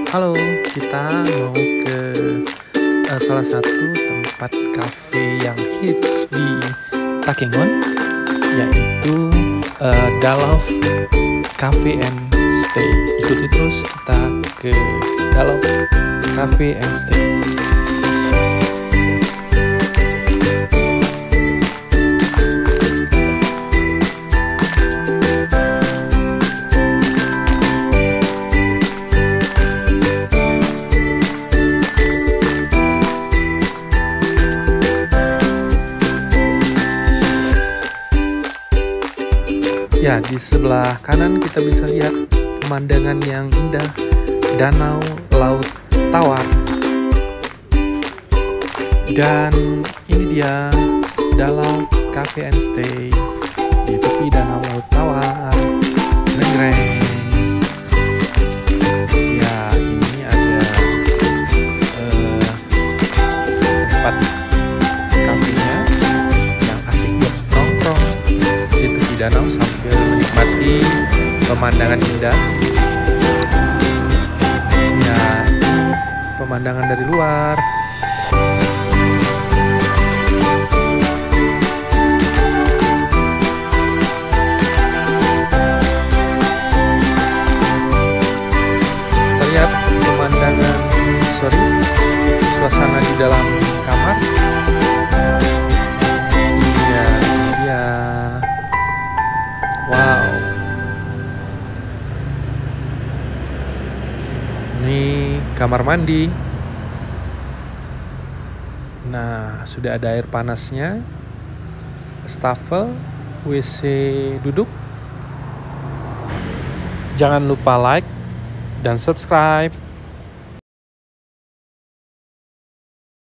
Halo, kita mau ke salah satu tempat kafe yang hits di Takengon, yaitu Dalov Cafe and Stay. Ikuti terus kita ke Dalov Cafe and Stay. Ya, di sebelah kanan kita bisa lihat pemandangan yang indah, danau laut tawar. Dan ini dia Dalov Cafe and Stay di tepi danau laut tawar. Ngereng. Ya, ini ada tempat kafenya yang asik buat nongkrong di tepi danau sambil menikmati pemandangan indah. Ya, pemandangan dari luar. Terlihat pemandangan, suasana di dalam kamar. Wow, ini kamar mandi. Nah, sudah ada air panasnya, wastafel, WC duduk. Jangan lupa like dan subscribe.